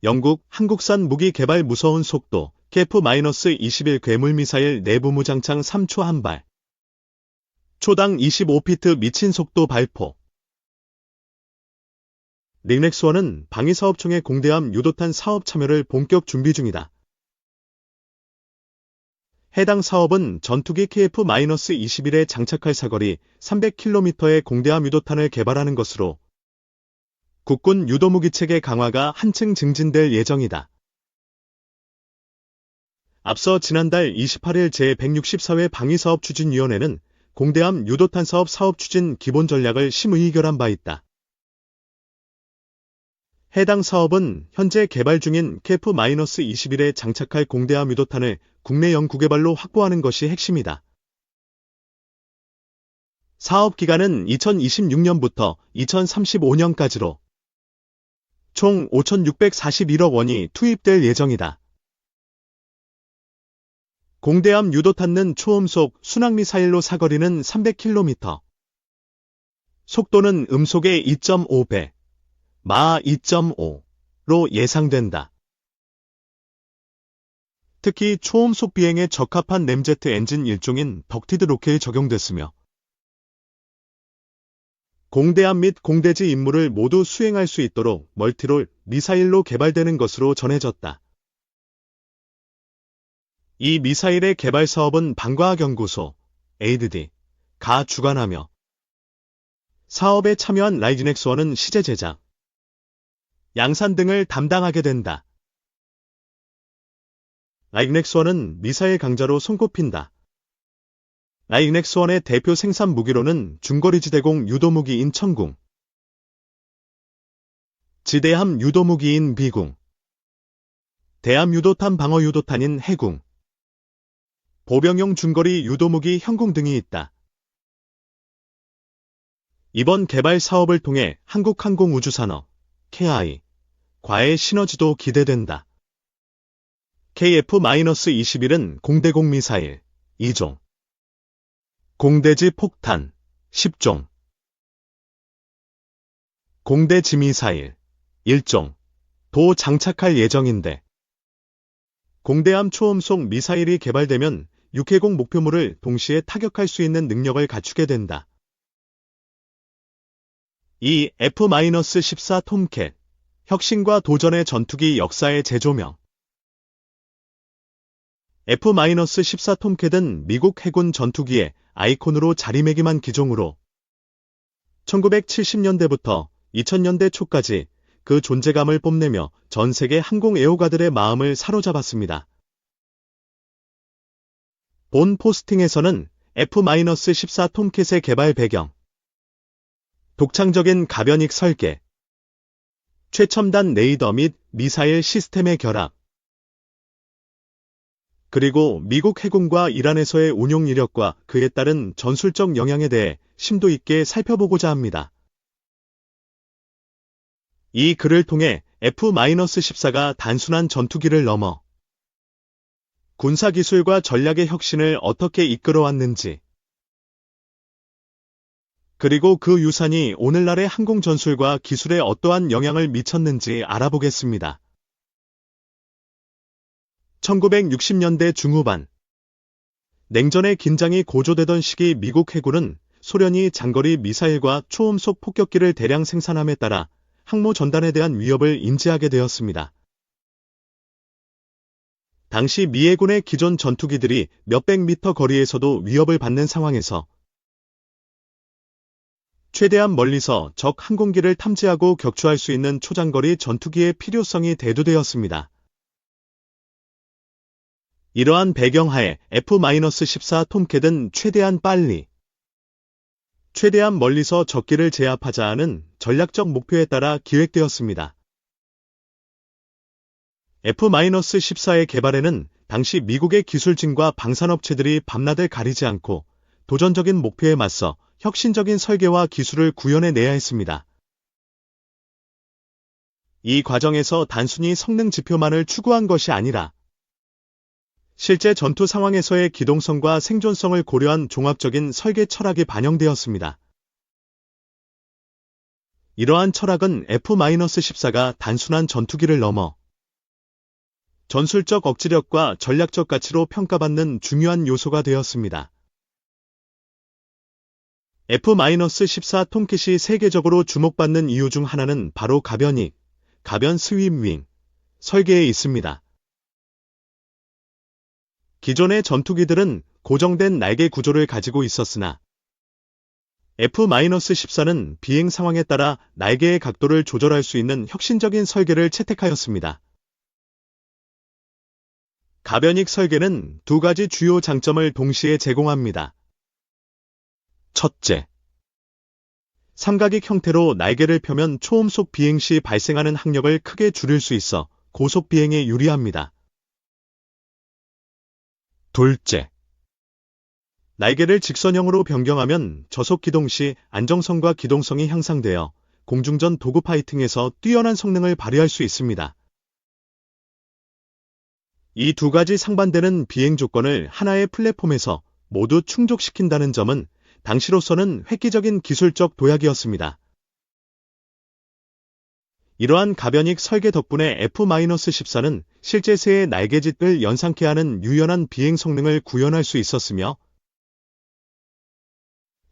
영국, 한국산 무기 개발 무서운 속도, KF-21 괴물 미사일 내부 무장창 3초 한 발. 초당 25피트 미친 속도 발포. 링넥스원은 방위사업청의 공대함 유도탄 사업 참여를 본격 준비 중이다. 해당 사업은 전투기 KF-21에 장착할 사거리 300km의 공대함 유도탄을 개발하는 것으로 국군 유도무기체계 강화가 한층 증진될 예정이다. 앞서 지난달 28일 제164회 방위사업추진위원회는 공대함 유도탄 사업 사업추진 기본 전략을 심의결한 바 있다. 해당 사업은 현재 개발 중인 KF-21에 장착할 공대함 유도탄을 국내 연구개발로 확보하는 것이 핵심이다. 사업 기간은 2026년부터 2035년까지로 총 5,641억 원이 투입될 예정이다. 공대함 유도탄은 초음속 순항미사일로 사거리는 300km, 속도는 음속의 2.5배, 마하 2.5로 예상된다. 특히 초음속 비행에 적합한 램제트 엔진 일종인 덕티드 로켓이 적용됐으며 공대함 및 공대지 임무를 모두 수행할 수 있도록 멀티롤 미사일로 개발되는 것으로 전해졌다. 이 미사일의 개발 사업은 방과학연구소, ADD가 주관하며 사업에 참여한 라이지넥스원은 시제 제작, 양산 등을 담당하게 된다. 라이지넥스원은 미사일 강자로 손꼽힌다. 라이지넥스원의 대표 생산 무기로는 중거리지대공 유도무기인 천궁, 지대함 유도무기인 비궁, 대함 유도탄 방어 유도탄인 해궁, 보병용 중거리 유도무기 현궁 등이 있다. 이번 개발 사업을 통해 한국항공우주산업, KI 과의 시너지도 기대된다. KF-21은 공대공 미사일 2종, 공대지 폭탄 10종, 공대지 미사일 1종 도 장착할 예정인데 공대함 초음속 미사일이 개발되면 육해공 목표물을 동시에 타격할 수 있는 능력을 갖추게 된다. 이 F-14 톰캣, 혁신과 도전의 전투기 역사의 재조명. F-14 톰캣은 미국 해군 전투기의 아이콘으로 자리매김한 기종으로 1970년대부터 2000년대 초까지 그 존재감을 뽐내며 전 세계 항공 애호가들의 마음을 사로잡았습니다. 본 포스팅에서는 F-14 톰캣의 개발 배경, 독창적인 가변익 설계, 최첨단 레이더 및 미사일 시스템의 결합, 그리고 미국 해군과 이란에서의 운용 이력과 그에 따른 전술적 영향에 대해 심도 있게 살펴보고자 합니다. 이 글을 통해 F-14가 단순한 전투기를 넘어 군사기술과 전략의 혁신을 어떻게 이끌어왔는지, 그리고 그 유산이 오늘날의 항공전술과 기술에 어떠한 영향을 미쳤는지 알아보겠습니다. 1960년대 중후반, 냉전의 긴장이 고조되던 시기 미국 해군은 소련이 장거리 미사일과 초음속 폭격기를 대량 생산함에 따라 항모 전단에 대한 위협을 인지하게 되었습니다. 당시 미 해군의 기존 전투기들이 몇백 미터 거리에서도 위협을 받는 상황에서 최대한 멀리서 적 항공기를 탐지하고 격추할 수 있는 초장거리 전투기의 필요성이 대두되었습니다. 이러한 배경하에 F-14 톰캣은 최대한 빨리, 최대한 멀리서 적기를 제압하자 하는 전략적 목표에 따라 기획되었습니다. F-14의 개발에는 당시 미국의 기술진과 방산업체들이 밤낮을 가리지 않고 도전적인 목표에 맞서 혁신적인 설계와 기술을 구현해내야 했습니다. 이 과정에서 단순히 성능 지표만을 추구한 것이 아니라 실제 전투 상황에서의 기동성과 생존성을 고려한 종합적인 설계 철학이 반영되었습니다. 이러한 철학은 F-14가 단순한 전투기를 넘어 전술적 억지력과 전략적 가치로 평가받는 중요한 요소가 되었습니다. F-14 톰캣이 세계적으로 주목받는 이유 중 하나는 바로 가변 스윕윙 설계에 있습니다. 기존의 전투기들은 고정된 날개 구조를 가지고 있었으나 F-14는 비행 상황에 따라 날개의 각도를 조절할 수 있는 혁신적인 설계를 채택하였습니다. 가변익 설계는 두 가지 주요 장점을 동시에 제공합니다. 첫째, 삼각익 형태로 날개를 펴면 초음속 비행 시 발생하는 항력을 크게 줄일 수 있어 고속 비행에 유리합니다. 둘째, 날개를 직선형으로 변경하면 저속 기동 시 안정성과 기동성이 향상되어 공중전 도구 파이팅에서 뛰어난 성능을 발휘할 수 있습니다. 이 두 가지 상반되는 비행 조건을 하나의 플랫폼에서 모두 충족시킨다는 점은 당시로서는 획기적인 기술적 도약이었습니다. 이러한 가변익 설계 덕분에 F-14는 실제세의 날개짓을 연상케 하는 유연한 비행 성능을 구현할 수 있었으며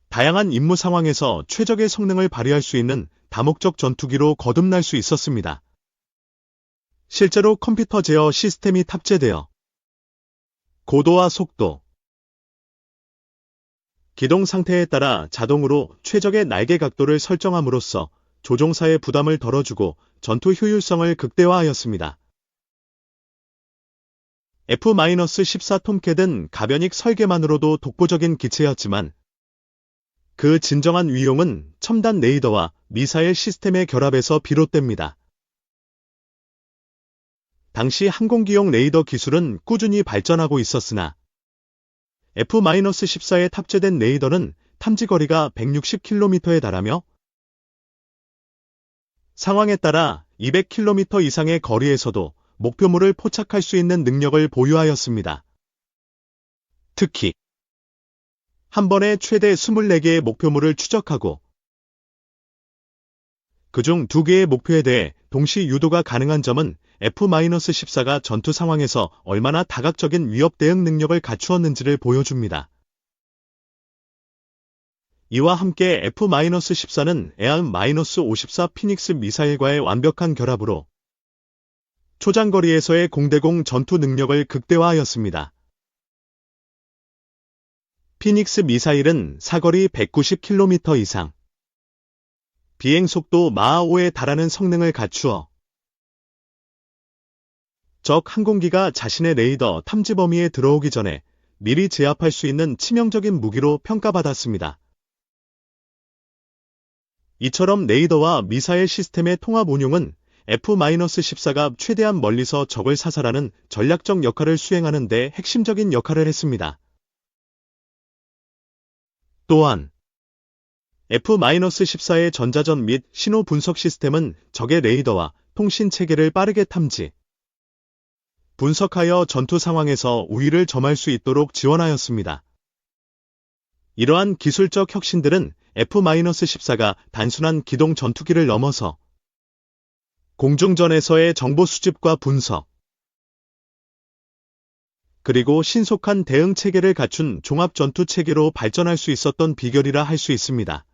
다양한 임무 상황에서 최적의 성능을 발휘할 수 있는 다목적 전투기로 거듭날 수 있었습니다. 실제로 컴퓨터 제어 시스템이 탑재되어 고도와 속도, 기동 상태에 따라 자동으로 최적의 날개 각도를 설정함으로써 조종사의 부담을 덜어주고 전투 효율성을 극대화하였습니다. F-14 톰캣은 가변익 설계만으로도 독보적인 기체였지만 그 진정한 위용은 첨단 레이더와 미사일 시스템의 결합에서 비롯됩니다. 당시 항공기용 레이더 기술은 꾸준히 발전하고 있었으나 F-14에 탑재된 레이더는 탐지거리가 160km에 달하며 상황에 따라 200km 이상의 거리에서도 목표물을 포착할 수 있는 능력을 보유하였습니다. 특히 한 번에 최대 24개의 목표물을 추적하고 그중 2개의 목표에 대해 동시 유도가 가능한 점은 F-14가 전투 상황에서 얼마나 다각적인 위협 대응 능력을 갖추었는지를 보여줍니다. 이와 함께 F-14는 AIM-54 피닉스 미사일과의 완벽한 결합으로 초장거리에서의 공대공 전투 능력을 극대화하였습니다. 피닉스 미사일은 사거리 190km 이상, 비행속도 마하 5에 달하는 성능을 갖추어 적 항공기가 자신의 레이더 탐지 범위에 들어오기 전에 미리 제압할 수 있는 치명적인 무기로 평가받았습니다. 이처럼 레이더와 미사일 시스템의 통합 운용은 F-14가 최대한 멀리서 적을 사살하는 전략적 역할을 수행하는 데 핵심적인 역할을 했습니다. 또한 F-14의 전자전 및 신호 분석 시스템은 적의 레이더와 통신 체계를 빠르게 탐지, 분석하여 전투 상황에서 우위를 점할 수 있도록 지원하였습니다. 이러한 기술적 혁신들은 F-14가 단순한 기동 전투기를 넘어서 공중전에서의 정보 수집과 분석, 그리고 신속한 대응 체계를 갖춘 종합 전투 체계로 발전할 수 있었던 비결이라 할 수 있습니다.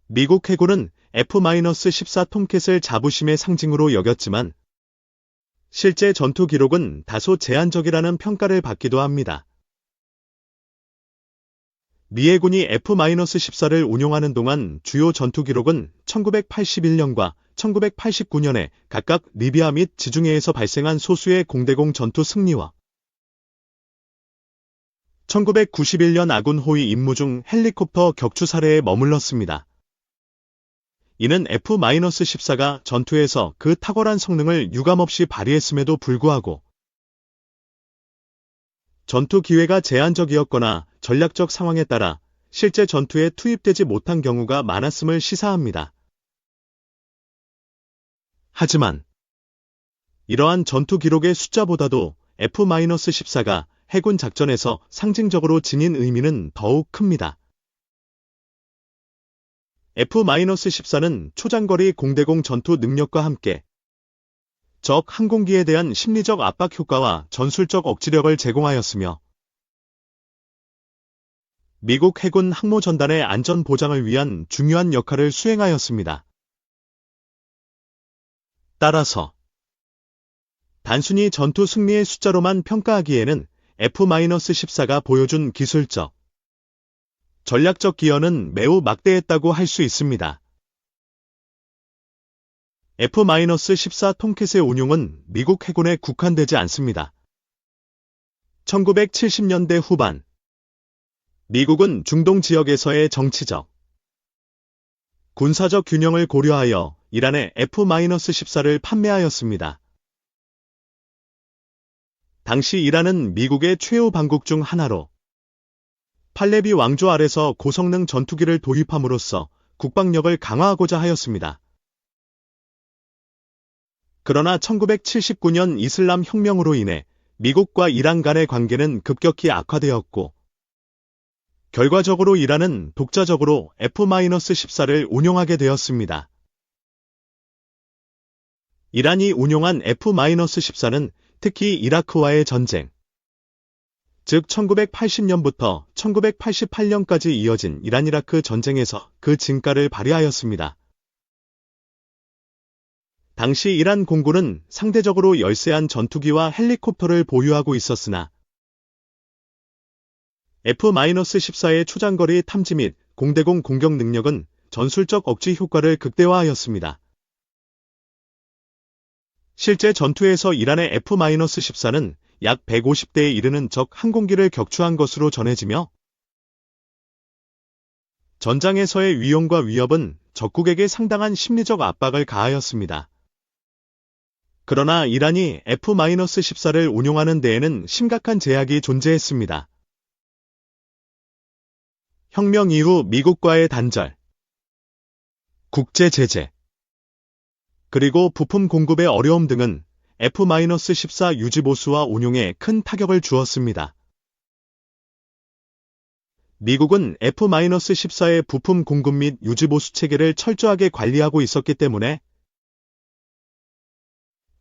미국 해군은 F-14 톰캣을 자부심의 상징으로 여겼지만 실제 전투 기록은 다소 제한적이라는 평가를 받기도 합니다. 미 해군이 F-14를 운용하는 동안 주요 전투 기록은 1981년과 1989년에 각각 리비아 및 지중해에서 발생한 소수의 공대공 전투 승리와 1991년 아군 호위 임무 중 헬리콥터 격추 사례에 머물렀습니다. 이는 F-14가 전투에서 그 탁월한 성능을 유감없이 발휘했음에도 불구하고 전투 기회가 제한적이었거나 전략적 상황에 따라 실제 전투에 투입되지 못한 경우가 많았음을 시사합니다. 하지만 이러한 전투 기록의 숫자보다도 F-14가 해군 작전에서 상징적으로 지닌 의미는 더욱 큽니다. F-14는 초장거리 공대공 전투 능력과 함께 적 항공기에 대한 심리적 압박 효과와 전술적 억지력을 제공하였으며 미국 해군 항모전단의 안전 보장을 위한 중요한 역할을 수행하였습니다. 따라서 단순히 전투 승리의 숫자로만 평가하기에는 F-14가 보여준 기술적, 전략적 기여는 매우 막대했다고 할 수 있습니다. F-14 톰캣의 운용은 미국 해군에 국한되지 않습니다. 1970년대 후반, 미국은 중동 지역에서의 정치적, 군사적 균형을 고려하여 이란에 F-14를 판매하였습니다. 당시 이란은 미국의 최후 방국 중 하나로 팔레비 왕조 아래서 고성능 전투기를 도입함으로써 국방력을 강화하고자 하였습니다. 그러나 1979년 이슬람 혁명으로 인해 미국과 이란 간의 관계는 급격히 악화되었고 결과적으로 이란은 독자적으로 F-14를 운용하게 되었습니다. 이란이 운용한 F-14는 특히 이라크와의 전쟁, 즉 1980년부터 1988년까지 이어진 이란-이라크 전쟁에서 그 진가를 발휘하였습니다. 당시 이란 공군은 상대적으로 열세한 전투기와 헬리콥터를 보유하고 있었으나 F-14의 초장거리 탐지 및 공대공 공격 능력은 전술적 억지 효과를 극대화하였습니다. 실제 전투에서 이란의 F-14는 약 150대에 이르는 적 항공기를 격추한 것으로 전해지며 전장에서의 위용과 위협은 적국에게 상당한 심리적 압박을 가하였습니다. 그러나 이란이 F-14를 운용하는 데에는 심각한 제약이 존재했습니다. 혁명 이후 미국과의 단절, 국제 제재, 그리고 부품 공급의 어려움 등은 F-14 유지보수와 운용에 큰 타격을 주었습니다. 미국은 F-14의 부품 공급 및 유지보수 체계를 철저하게 관리하고 있었기 때문에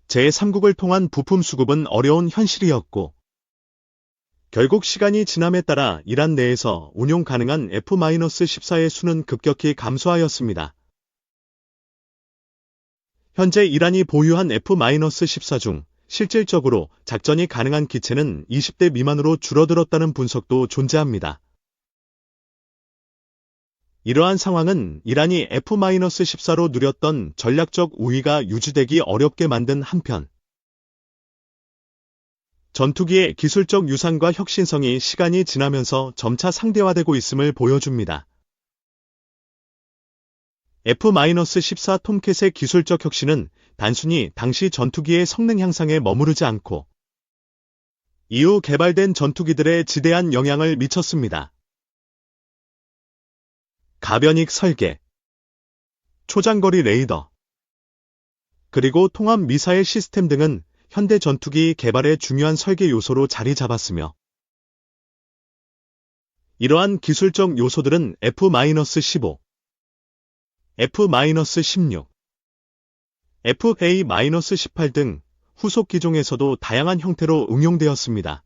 제3국을 통한 부품 수급은 어려운 현실이었고 결국 시간이 지남에 따라 이란 내에서 운용 가능한 F-14의 수는 급격히 감소하였습니다. 현재 이란이 보유한 F-14 중 실질적으로 작전이 가능한 기체는 20대 미만으로 줄어들었다는 분석도 존재합니다. 이러한 상황은 이란이 F-14로 누렸던 전략적 우위가 유지되기 어렵게 만든 한편 전투기의 기술적 유산과 혁신성이 시간이 지나면서 점차 상대화되고 있음을 보여줍니다. F-14 톰캣의 기술적 혁신은 단순히 당시 전투기의 성능 향상에 머무르지 않고 이후 개발된 전투기들에 지대한 영향을 미쳤습니다. 가변익 설계, 초장거리 레이더, 그리고 통합 미사일 시스템 등은 현대 전투기 개발의 중요한 설계 요소로 자리 잡았으며 이러한 기술적 요소들은 F-15, F-16, FA-18 등 후속 기종에서도 다양한 형태로 응용되었습니다.